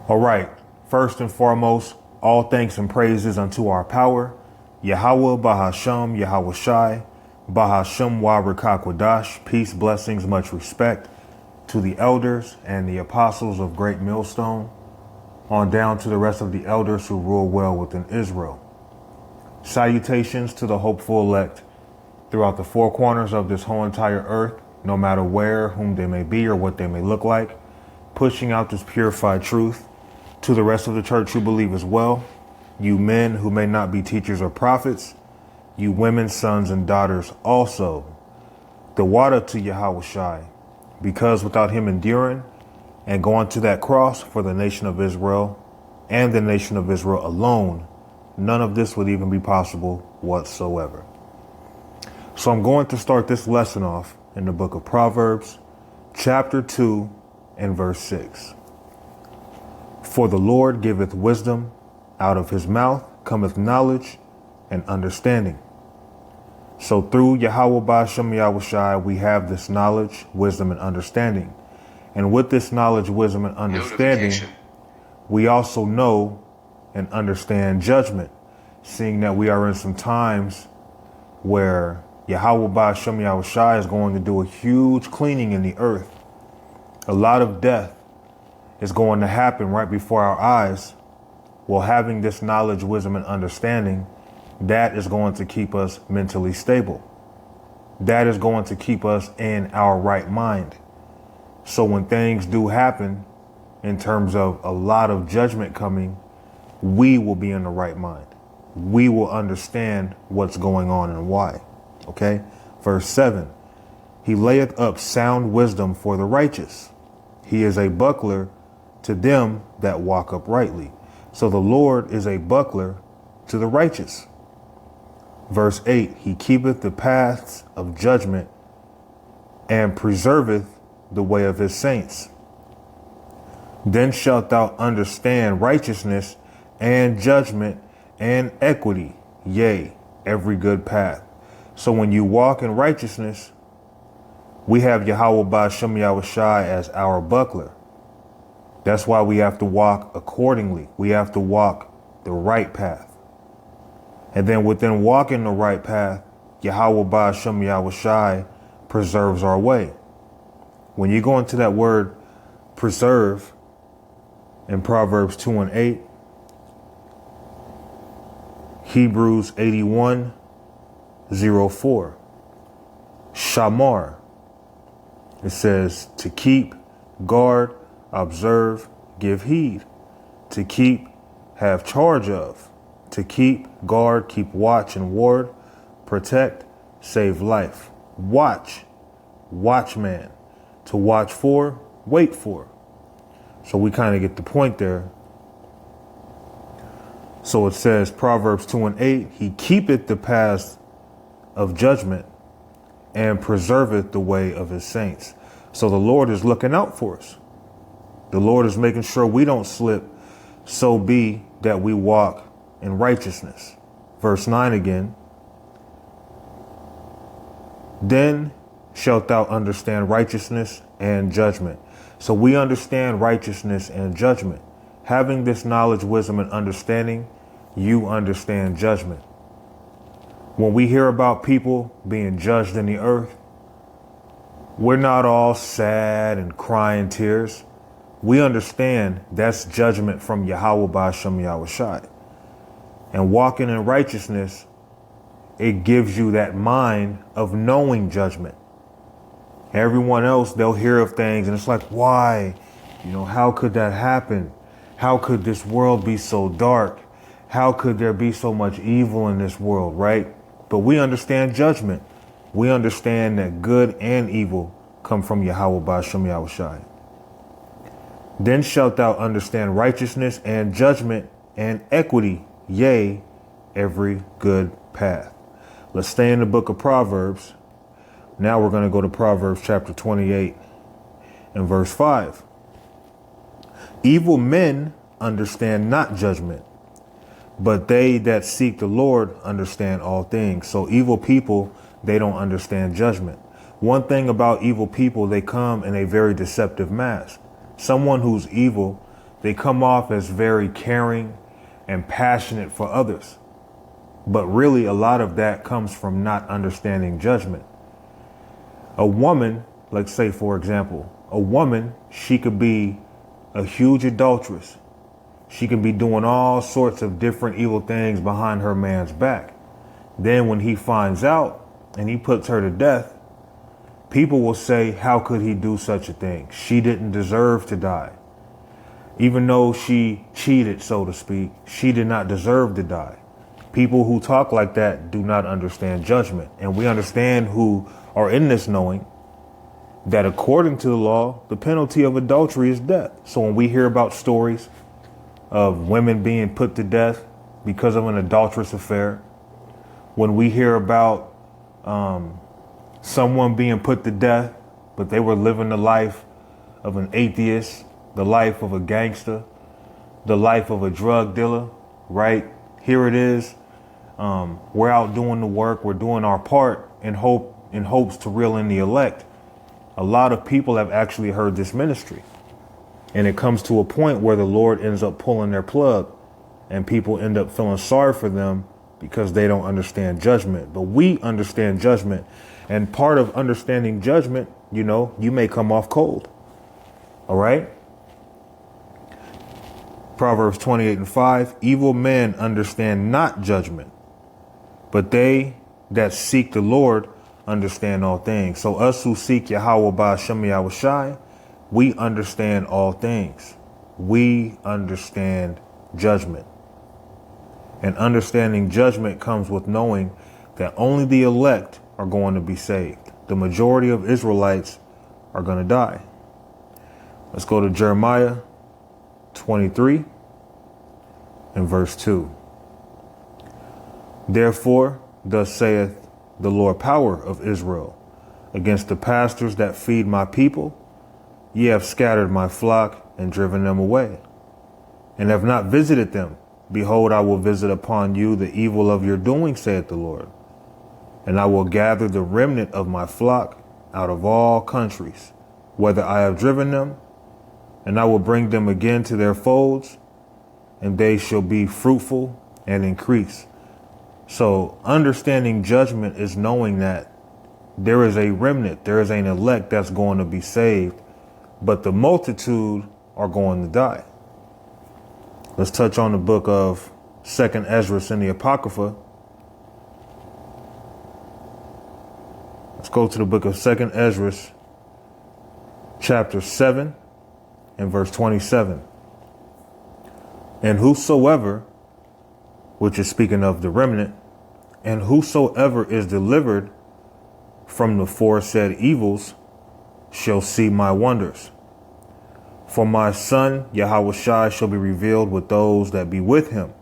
All right. First and foremost, all thanks and praises unto our power, Yahweh Bahasham Yahweh Shai, Bahasham Wa Rakakwadash, peace, blessings, much respect to the elders and the apostles of Great Millstone, on down to the rest of the elders who rule well within Israel. Salutations to the hopeful elect throughout the four corners of this whole entire earth, no matter where, whom they may be, or what they may look like, pushing out this purified truth to the rest of the church who believe as well, you men who may not be teachers or prophets, you women, sons, and daughters also, the water to Yahweh Shai, because without him enduring and going to that cross for the nation of Israel and the nation of Israel alone, none of this would even be possible whatsoever. So I'm going to start this lesson off in the book of Proverbs, chapter 2 and verse 6. For the Lord giveth wisdom, out of his mouth cometh knowledge and understanding. So through Yahweh Ba'ashem Yahweh Shai, we have this knowledge, wisdom, and understanding. And with this knowledge, wisdom, and understanding, we also know and understand judgment, seeing that we are in some times where Yahweh Ba'ashem Yahweh Shai is going to do a huge cleaning in the earth. A lot of death is going to happen right before our eyes. Well, having this knowledge, wisdom, and understanding, that is going to keep us mentally stable. That is going to keep us in our right mind. So when things do happen, in terms of a lot of judgment coming, we will be in the right mind. We will understand what's going on and why. Okay? Verse 7. He layeth up sound wisdom for the righteous. He is a buckler to them that walk uprightly. So the Lord is a buckler to the righteous. Verse 8. He keepeth the paths of judgment and preserveth the way of his saints. Then shalt thou understand righteousness and judgment and equity, yea, every good path. So when you walk in righteousness, we have Yahweh Ba'ashem Yahweh Shai as our buckler. That's why we have to walk accordingly. We have to walk the right path. And then within walking the right path, Yahweh Ba'ashem Yahweh Shai preserves our way. When you go into that word preserve in Proverbs 2 and 8, Hebrews 81:04, Shamar, it says to keep, guard, observe, give heed, to keep, have charge of, to keep, guard, keep watch and ward, protect, save life. Watch, watchman, to watch for, wait for. So we kind of get the point there. So it says, Proverbs 2 and 8, he keepeth the paths of judgment and preserveth the way of his saints. So the Lord is looking out for us. The Lord is making sure we don't slip, so be that we walk in righteousness. Verse 9 again. Then shalt thou understand righteousness and judgment. So we understand righteousness and judgment. Having this knowledge, wisdom, and understanding, you understand judgment. When we hear about people being judged in the earth, we're not all sad and crying tears. We understand that's judgment from Yahweh Ba'ashem Yahweh Shai. And walking in righteousness, it gives you that mind of knowing judgment. Everyone else, they'll hear of things and it's like, why? How could that happen? How could this world be so dark? How could there be so much evil in this world, right? But we understand judgment. We understand that good and evil come from Yahweh Ba'ashem Yahweh Shai. Then shalt thou understand righteousness and judgment and equity, yea, every good path. Let's stay in the book of Proverbs. Now we're going to go to Proverbs chapter 28 and verse 5. Evil men understand not judgment, but they that seek the Lord understand all things. So evil people, they don't understand judgment. One thing about evil people, they come in a very deceptive mask. Someone who's evil, they come off as very caring and passionate for others. But really, a lot of that comes from not understanding judgment. A woman, let's say, for example, a woman, she could be a huge adulteress. She can be doing all sorts of different evil things behind her man's back. Then when he finds out and he puts her to death, people will say, how could he do such a thing? She didn't deserve to die. Even though she cheated, so to speak, she did not deserve to die. People who talk like that do not understand judgment. And we understand who are in this knowing that according to the law, the penalty of adultery is death. So when we hear about stories of women being put to death because of an adulterous affair, when we hear about someone being put to death, but they were living the life of an atheist, the life of a gangster, the life of a drug dealer, right? Here it is. We're out doing the work. We're doing our part in hopes to reel in the elect. A lot of people have actually heard this ministry. And it comes to a point where the Lord ends up pulling their plug and people end up feeling sorry for them because they don't understand judgment. But we understand judgment. And part of understanding judgment, you may come off cold. All right. Proverbs 28:5, evil men understand not judgment, but they that seek the Lord understand all things. So us who seek Yahweh Ba'ashem Yahushai, we understand all things. We understand judgment. And understanding judgment comes with knowing that only the elect are going to be saved. The majority of Israelites are going to die. Let's go to Jeremiah 23 and verse 2. Therefore, thus saith the Lord power of Israel, against the pastors that feed my people, ye have scattered my flock and driven them away, and have not visited them. Behold, I will visit upon you the evil of your doing, saith the Lord. And I will gather the remnant of my flock out of all countries, whether I have driven them, and I will bring them again to their folds, and they shall be fruitful and increase. So understanding judgment is knowing that there is a remnant, there is an elect that's going to be saved, but the multitude are going to die. Let's touch on the book of 2nd Ezra in the Apocrypha. Let's go to the book of 2nd Ezra, chapter 7 and verse 27. And whosoever, which is speaking of the remnant, and whosoever is delivered from the aforesaid evils shall see my wonders. For my son Yahushai shall be revealed with those that be with him,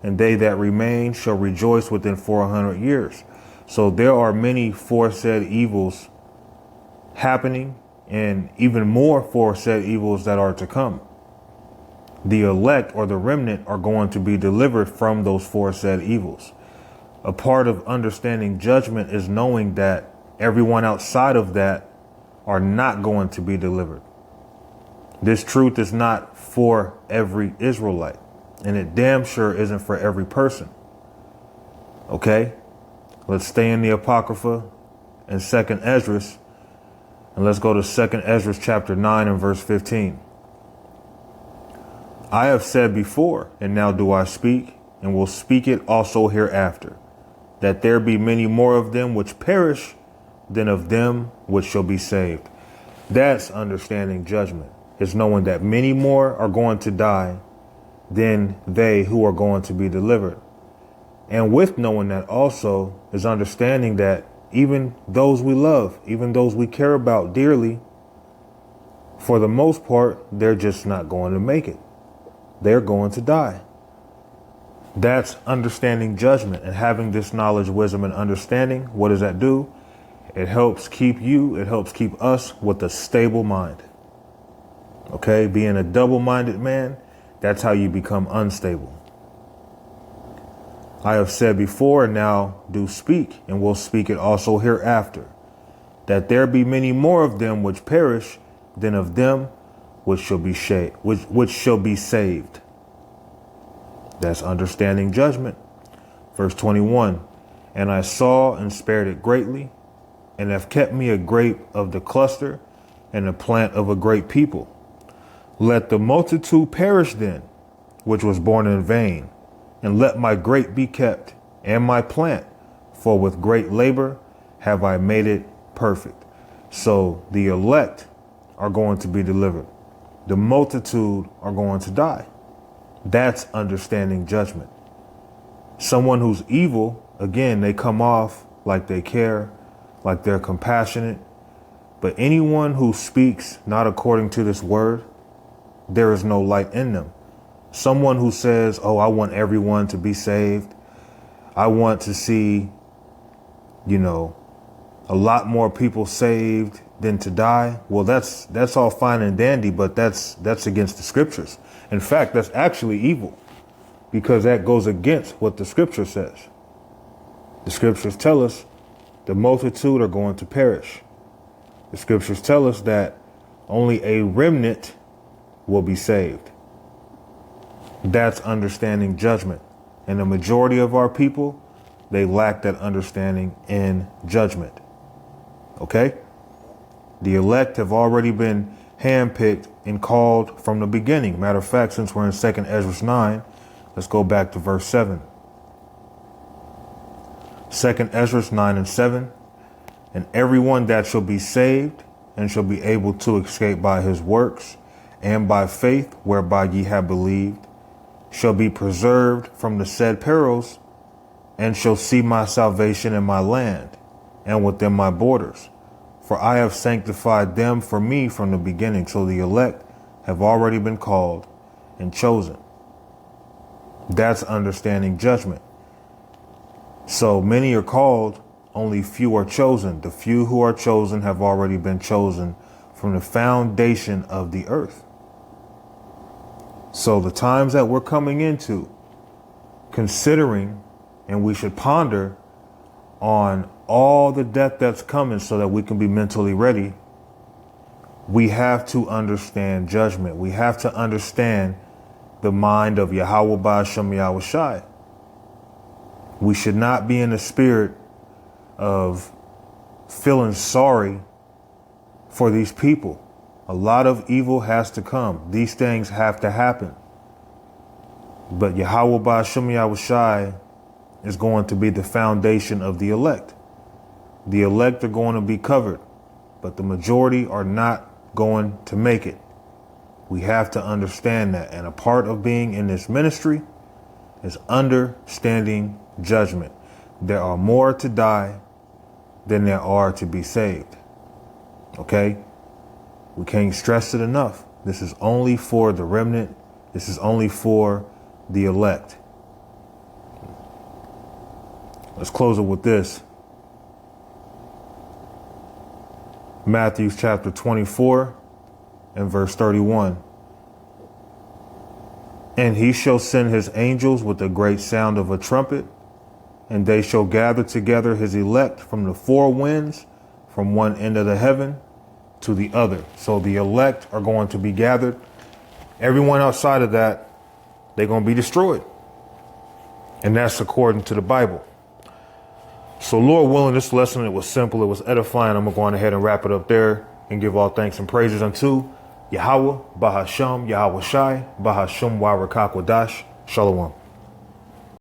and they that remain shall rejoice within 400 years. So there are many foresaid evils happening, and even more foresaid evils that are to come. The elect or the remnant are going to be delivered from those foresaid evils. A part of understanding judgment is knowing that everyone outside of that are not going to be delivered. This truth is not for every Israelite, and it damn sure isn't for every person. Okay, let's stay in the Apocrypha and 2nd Ezra, and let's go to 2nd Ezra chapter 9 and verse 15. I have said before, and now do I speak, and will speak it also hereafter, that there be many more of them which perish than of them which shall be saved. That's understanding judgment. It's knowing that many more are going to die than they who are going to be delivered. And with knowing that also is understanding that even those we love, even those we care about dearly, for the most part, they're just not going to make it. They're going to die. That's understanding judgment, and having this knowledge, wisdom, and understanding. What does that do? It helps keep you, it helps keep us with a stable mind. Okay, being a double-minded man, that's how you become unstable. I have said before, and now do speak, and will speak it also hereafter, that there be many more of them which perish than of them which shall be which shall be saved. That's understanding judgment. Verse 21, and I saw and spared it greatly, and have kept me a grape of the cluster, and a plant of a great people. Let the multitude perish then, which was born in vain, and let my grape be kept, and my plant, for with great labor have I made it perfect. So the elect are going to be delivered. The multitude are going to die. That's understanding judgment. Someone who's evil, again, they come off like they care, like they're compassionate. But anyone who speaks not according to this word, there is no light in them. Someone who says, oh, I want everyone to be saved. I want to see, a lot more people saved than to die. Well, that's all fine and dandy, but that's against the scriptures. In fact, that's actually evil, because that goes against what the scripture says. The scriptures tell us the multitude are going to perish. The scriptures tell us that only a remnant will be saved. That's understanding judgment. And the majority of our people, they lack that understanding in judgment. Okay? The elect have already been handpicked and called from the beginning. Matter of fact, since we're in 2nd Ezra 9, let's go back to verse 7. 2nd Ezra 9 and 7. And everyone that shall be saved and shall be able to escape by his works and by faith whereby ye have believed shall be preserved from the said perils, and shall see my salvation in my land and within my borders. For I have sanctified them for me from the beginning. So the elect have already been called and chosen. That's understanding judgment. So many are called, only few are chosen. The few who are chosen have already been chosen from the foundation of the earth. So the times that we're coming into, considering, and we should ponder on all the death that's coming so that we can be mentally ready, we have to understand judgment. We have to understand the mind of Yahweh Ba'ashem Yahweh Shai. We should not be in the spirit of feeling sorry for these people. A lot of evil has to come. These things have to happen. But Yahweh Ba'ashem Yahweh Shai is going to be the foundation of the elect. The elect are going to be covered, but the majority are not going to make it. We have to understand that. And a part of being in this ministry is understanding judgment. There are more to die than there are to be saved. Okay? We can't stress it enough. This is only for the remnant. This is only for the elect. Let's close it with this. Matthew chapter 24 and verse 31. And he shall send his angels with a great sound of a trumpet, and they shall gather together his elect from the four winds, from one end of the heaven to the other. So the elect are going to be gathered. Everyone outside of that, they're going to be destroyed. And that's according to the Bible. So Lord willing, this lesson, it was simple, it was edifying. I'm going to go ahead and wrap it up there and give all thanks and praises unto Yahweh, Bahasham, Yahweh Shai, Bahasham Wa Rakakwadash. Shalom.